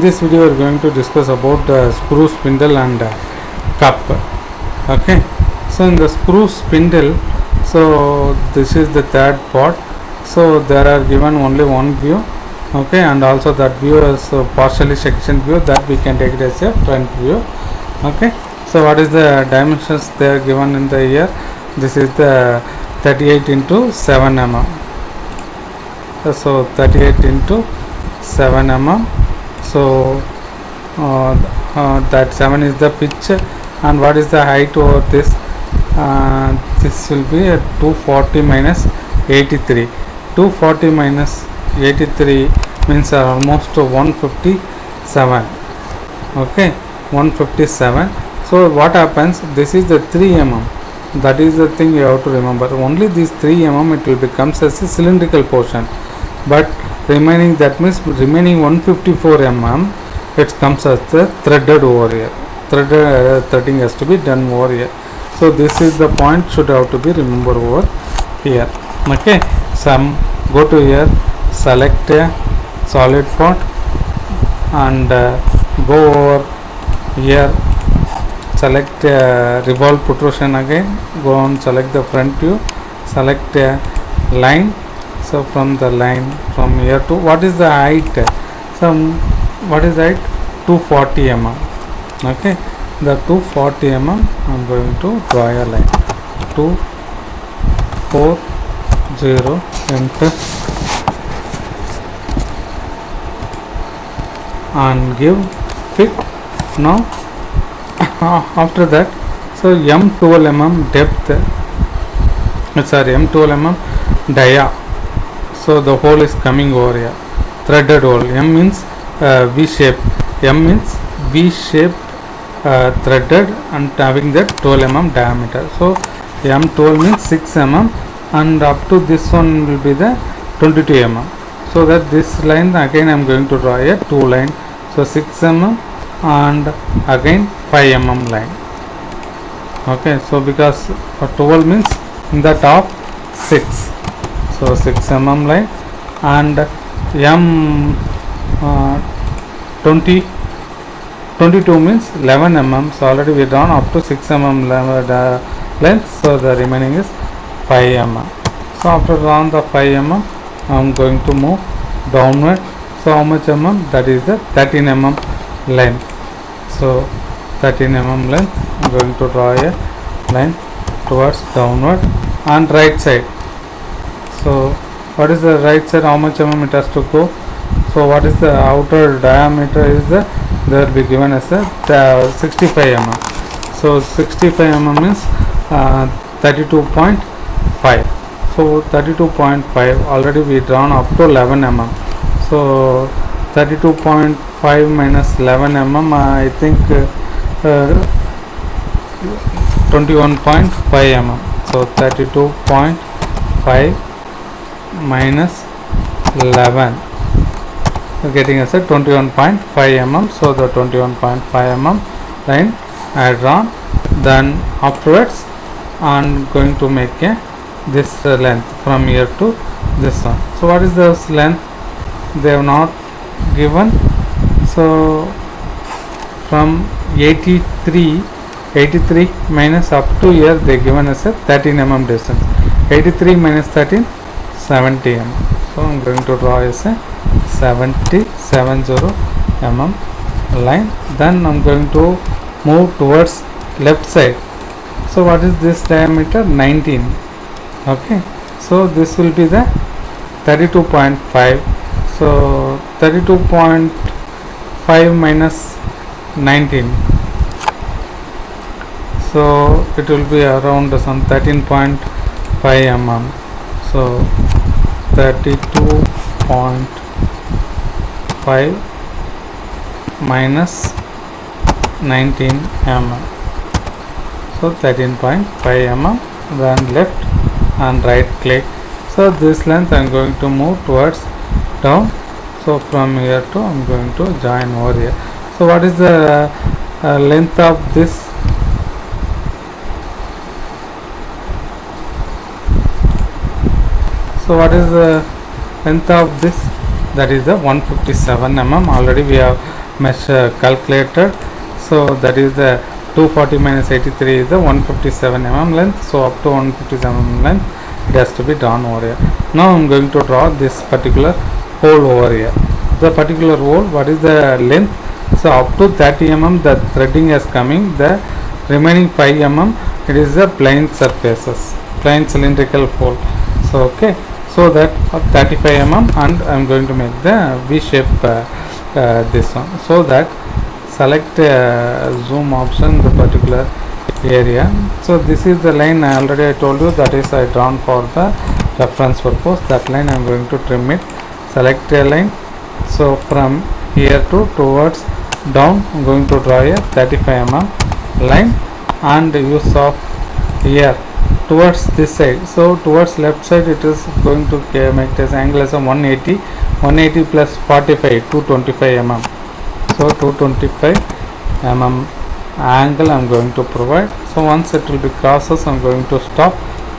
This video we are going to discuss about screw spindle and cup. Okay, so in the screw spindle, so this is the third part. So there are given only one view. Okay, and also that view is partially section view, that we can take it as a front view. Okay, so what is the dimensions they are given in the year? This is the 38 into 7 mm. So 38 into 7 mm. So that 7 is the pitch, and what is the height over this? This will be a 240 minus 83. 240 minus 83 means almost 157. Okay, 157. So what happens? This is the 3 mm. That is the thing you have to remember. Only this 3 mm it will becomes as a cylindrical portion, but remaining, that means remaining 154 mm it comes as the threaded over here. Threading has to be done over here. So this is the point should have to be remembered over here. Okay, some go to here, select a solid part and go over here, select revolve protrusion again, go on, select the front view, select a line. So from the line from here to, what is the height? What is height? 240 mm. Okay, the 240 mm I am going to draw a line. 240 enter and give fit. Now after that, so M12 mm depth, M12 mm dia. So the hole is coming over here, threaded hole. M means V shape. M means V shape threaded and having that 12 mm diameter. So M12 means 6 mm, and up to this one will be the 22 mm. So that this line again I am going to draw a 2 line. So 6 mm and again 5 mm line. Okay, so because 12 means in the top 6. So 6 mm line, and M22 means 11 mm. So already we drawn up to 6 mm length. So the remaining is 5 mm. So after drawing the 5 mm, I am going to move downward. So how much mm? That is the 13 mm length. So 13 mm length, I am going to draw a line towards downward and right side. So what is the right side? How much mm it has to go? So what is the outer diameter is the, they will be given as a 65 mm. So 65 mm means 32.5. So 32.5 already we drawn up to 11 mm. So 32.5 minus 11 mm I think 21.5 mm. So 32.5 minus 11, getting us a 21.5 mm. So the 21.5 mm line I drawn. Then afterwards I am going to make a this length from here to this one. So what is this length? They have not given. So from 83 minus up to here they given us a 13 mm distance. 83 minus 13, 70 mm. So I am going to draw as a 70 mm line. Then I am going to move towards left side. So what is this diameter? 19. Okay, so this will be the 32.5. So 32.5 minus 19. So it will be around some 13.5 mm. So 32.5 minus 19 mm. So 13.5 mm. Then left and right click. So this length I am going to move towards down. So from here to I am going to join over here. So what is the length of this? So what is the length of this? That is the 157 mm. Already we have mesh calculated. So that is the 240 minus 83 is the 157 mm length. So up to 157 mm length it has to be drawn over here. Now I am going to draw this particular hole over here. The particular hole, what is the length? So up to 30 mm the threading is coming. The remaining 5 mm it is the plain surfaces, plain cylindrical hole. So okay, so that 35 mm, and I am going to make the V shape this one. So that select zoom option the particular area. So this is the line I already told you, that is I drawn for the reference purpose. That line I am going to trim it. Select a line. So from here to towards down I am going to draw a 35 mm line, and use of here towards this side. So towards left side it is going to make this angle as a 180 plus 45 225 mm. So 225 mm angle I am going to provide. So once it will be crosses I am going to stop.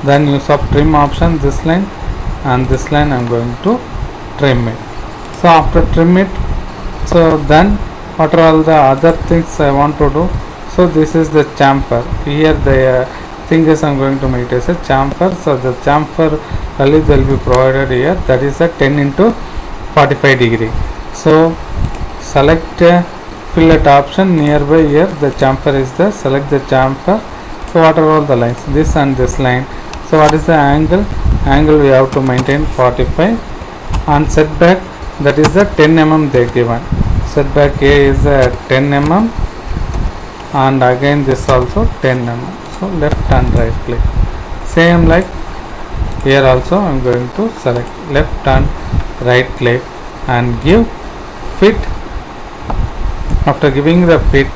Then use of trim option, this line and this line I am going to trim it. So after trim it, so then what are all the other things I want to do? So this is the chamfer. Here the thing is I am going to make it as a chamfer. So the chamfer value will be provided here, that is a 10 into 45 degree. So select fillet option nearby here, the chamfer is there. Select the chamfer. So what are all the lines? This and this line. So what is the angle? Angle we have to maintain 45, and setback, that is the 10 mm they given. Setback A is 10 mm, and again this also 10 mm. So left and right click. Same like here also I am going to select left and right click and give fit. After giving the fit,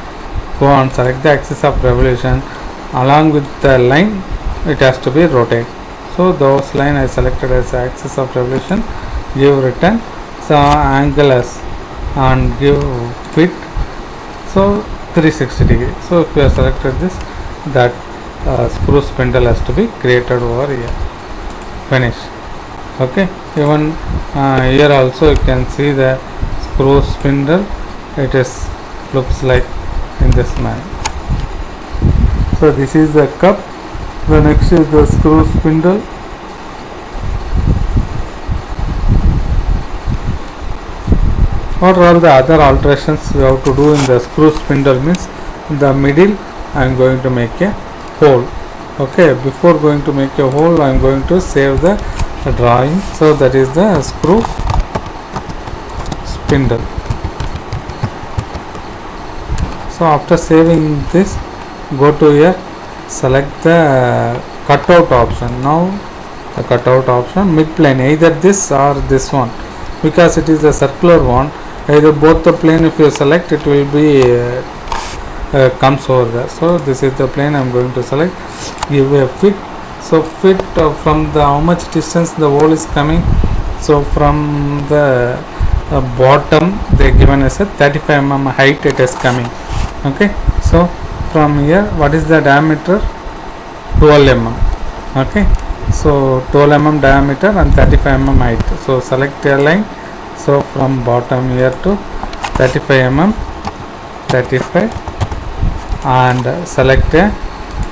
go on select the axis of revolution. Along with the line it has to be rotate. So those line I selected as axis of revolution. Give return. So angle as and give fit. So 360 degree. So if you have selected this, that screw spindle has to be created over here. Finish. Okay. Even here also you can see the screw spindle. It is looks like in this manner. So this is the cup. The next is the screw spindle. What are all the other alterations we have to do in the screw spindle? Means in the middle I am going to make a hole. Okay, before going to make a hole I am going to save the drawing. So that is the screw spindle. So after saving this, go to here, select the cutout option. Now the cutout option, mid plane, either this or this one, because it is a circular one. Either both the plane if you select, it will be comes over there. So this is the plane I am going to select. Give a fit. So fit from the how much distance the hole is coming. So from the bottom they given as a 35 mm height it is coming. Okay, so from here what is the diameter? 12 mm. Okay, so 12 mm diameter and 35 mm height. So select a line. So from bottom here to 35 mm, 35, and select a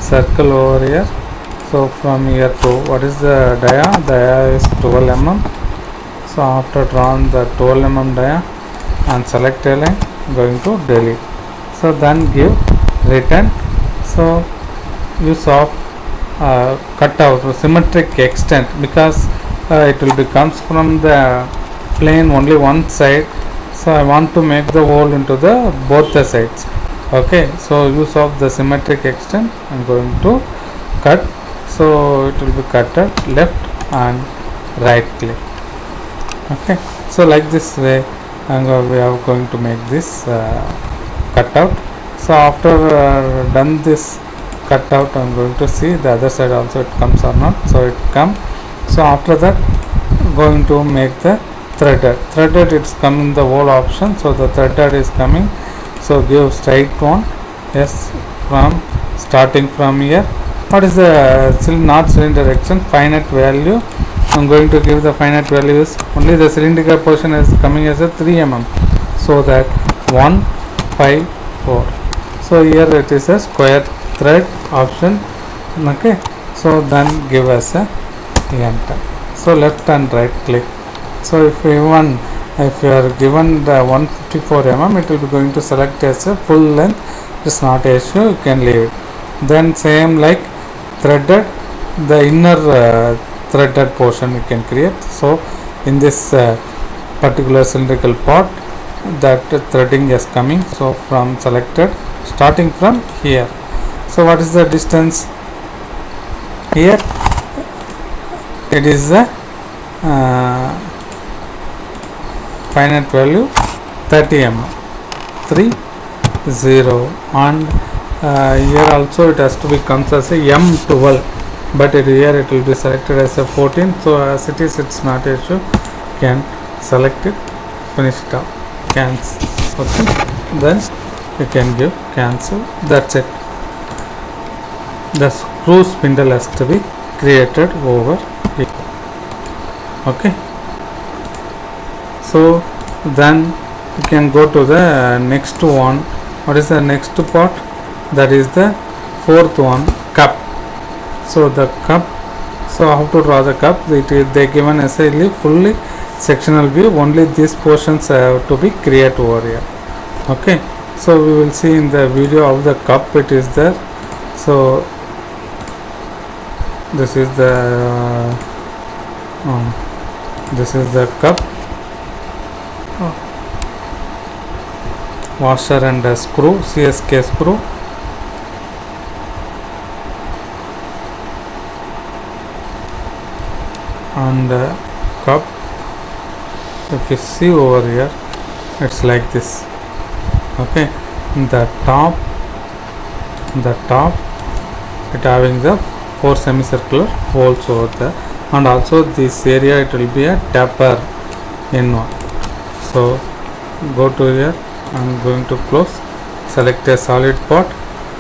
circle over here. So from here to what is the dia? Dia is 12 mm. So after drawn the 12 mm dia and select a line, going to delete. So then give return. So use of cutout symmetric extent, because it will be comes from the plane only one side. So I want to make the hole into the both the sides. Okay, so use of the symmetric extent I am going to cut. So it will be cutted left and right click. Okay, so like this way we are going to make this cutout. So after done this cutout I am going to see the other side also it comes or not. So it come. So after that going to make the threaded it's come in the whole option. So the threaded is coming. So give straight one. Yes, from starting from here. What is the not cylinder direction? Finite value. I am going to give the finite values. Only the cylindrical portion is coming as a 3 mm. So that 154. So here it is a square thread option. Okay, so then give us a enter. So left and right click. So if you are given the 154 mm, it will be going to select as a full length. It's not an issue, you can leave it. Then same like threaded, the inner threaded portion you can create. So in this particular cylindrical part, that threading is coming. So from selected, starting from here. So what is the distance here? It is the finite value 30 mm, 30, and here also it has to be comes as a M12, but here it will be selected as a 14. So as it is, it's not an issue, can select it, finish it up, cancel. Okay, then you can give cancel. That's it. The screw spindle has to be created over here. Okay, so then you can go to the next one. What is the next part? That is the fourth one, cup. So the cup, so how to draw the cup? They given as a fully sectional view. Only these portions have to be created over here. Okay, so we will see in the video of the cup it is there. So this is the cup, washer and a screw, CSK screw. And cup, if you see over here, it's like this. Okay, the top it having the 4 semicircular holes over there, and also this area it will be a taper in one. So go to here, I'm going to close, select a solid part.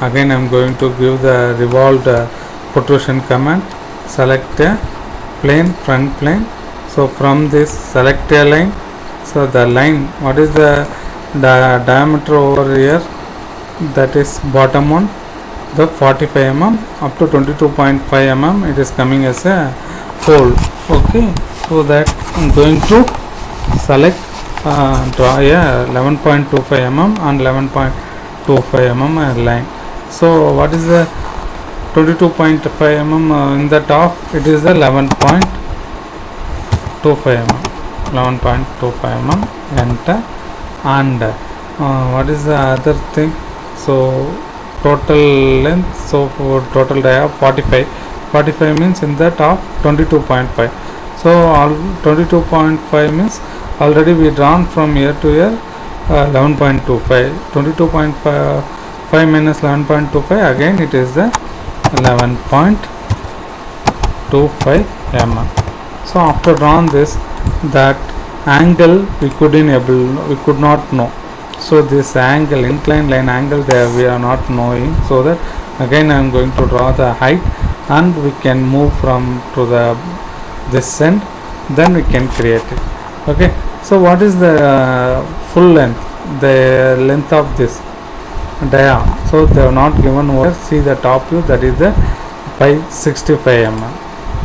Again I'm going to give the revolved protrusion command, select a plane, front plane. So from this select a line. So the line, what is the diameter over here? That is bottom one, the 45 mm up to 22.5 mm. It is coming as a fold. Okay, so that I'm going to select draw a 11.25 mm and 11.25 mm line. So what is the 22.5 mm in the top? It is the 11.25 mm, 11.25 mm, enter. And what is the other thing? So total length, so for total dia 45 means in the top 22.5. so all 22.5 means already we drawn from here to here 11.25. 22.5 minus 11.25, again it is the 11.25 mm. So after drawn this, that angle we could not know. So this angle, inclined line angle, there we are not knowing. So that again I am going to draw the height, and we can move from to the this end, then we can create it. Okay, so what is the full length, the length of this dia? So they have not given over. See the top view, that is the 65 mm.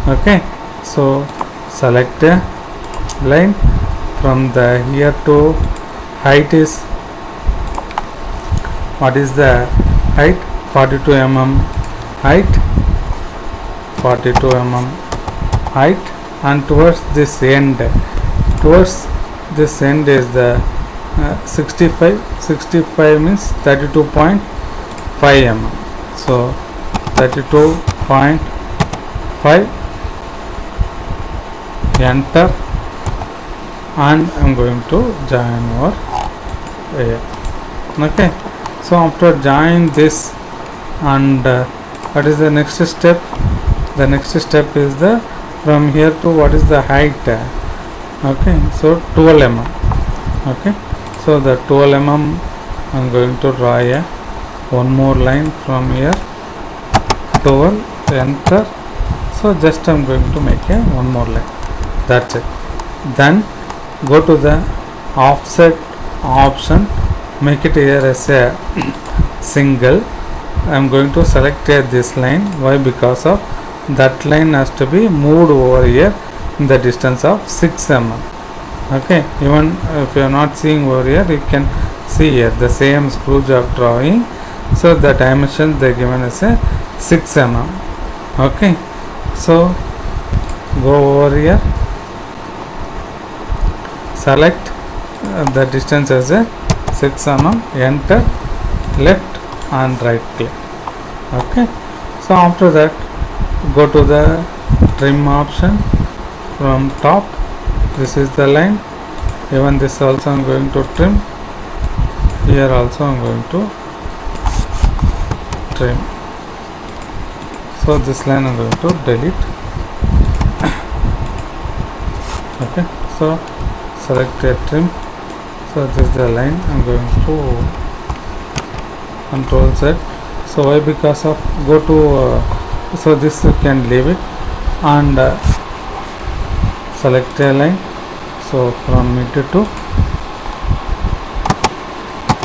Okay, so select a line from the here to height is, what is the height? 42 mm height, 42 mm height, and towards this end is the 65 means 32.5 mm. So 32.5, enter, and I am going to join over here. Okay, so after join this, and what is the next step? The next step is the from here to what is the height? Okay, so 12 mm. Okay, so the 12 mm I am going to draw a one more line from here, 12, enter. So just I am going to make a one more line. That's it. Then go to the offset option, make it here as a single. I am going to select here this line. Why? Because of that line has to be moved over here in the distance of 6 mm. Okay, even if you are not seeing over here, you can see here the same screw job drawing. So the dimension they given as a 6 mm. Okay, so go over here, select the distance as a 6 mm, enter, left and right click. Okay, so after that go to the trim option from top. This is the line. Even this also I am going to trim. Here also I am going to trim. So this line I am going to delete. Okay, so select a trim. So this is the line I am going to Control Z. So why? Because of go to so this you can leave it and select a line. So from mid to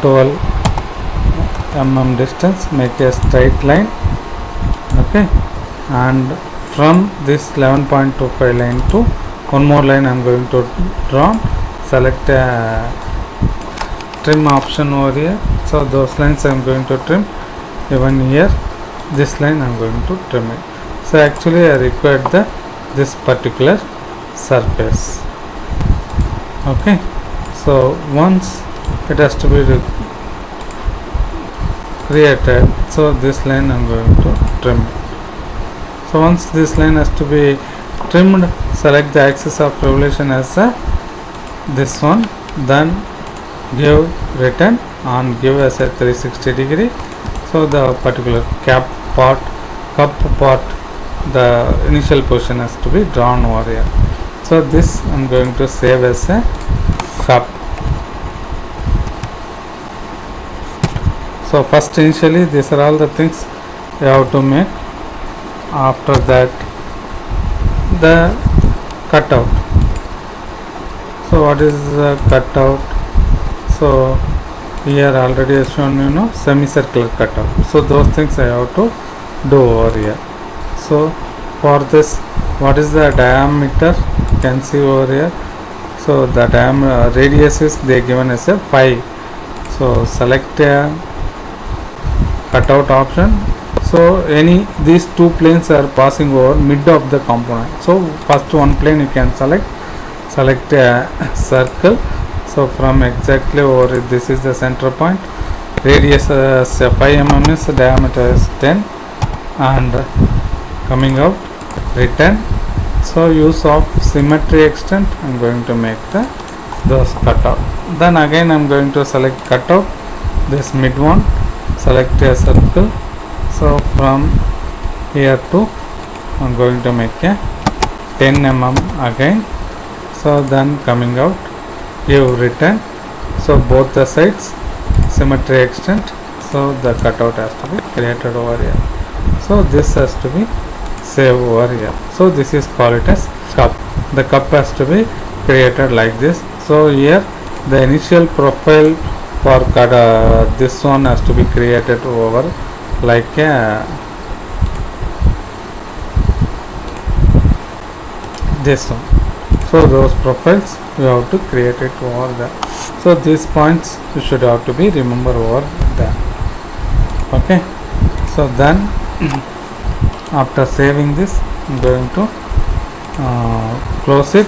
12 mm distance, make a straight line. Okay, and from this 11.25 line to one more line I am going to draw. Select a trim option over here. So those lines I am going to trim. Even here this line I am going to trim it. So actually I required this particular surface. Okay, so once it has to be created, so this line I am going to trim. So once this line has to be trimmed, select the axis of revolution as this one, then give return and give as a 360 degree. So the particular cup part, the initial position has to be drawn over here. So this I am going to save as a cup. So first initially these are all the things you have to make. After that the cutout. So what is the cutout? So here already I shown semicircular cutout. So those things I have to do over here. So for this, what is the diameter? You can see over here. So the diameter radius is they given as a 5. So select a cutout option. So these two planes are passing over mid of the component. So first one plane you can select a circle. So from exactly over this is the center point. Radius is 5 mm is diameter is 10 and coming out return. So use of symmetry extent I am going to make those cutout. Then again I am going to select cutout, this mid one, select a circle. So from here to I am going to make a 10 mm again. So then coming out, give return. So both the sides symmetry extent. So the cutout has to be created over here. So this has to be saved over here. So this is called it as cup. The cup has to be created like this. So here the initial profile for this one has to be created over like this one. So those profiles you have to create it over there. So these points you should have to be remember over there. Okay, so then after saving this I am going to close it.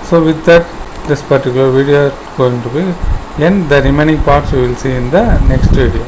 So with that this particular video is going to be end. The remaining parts you will see in the next video.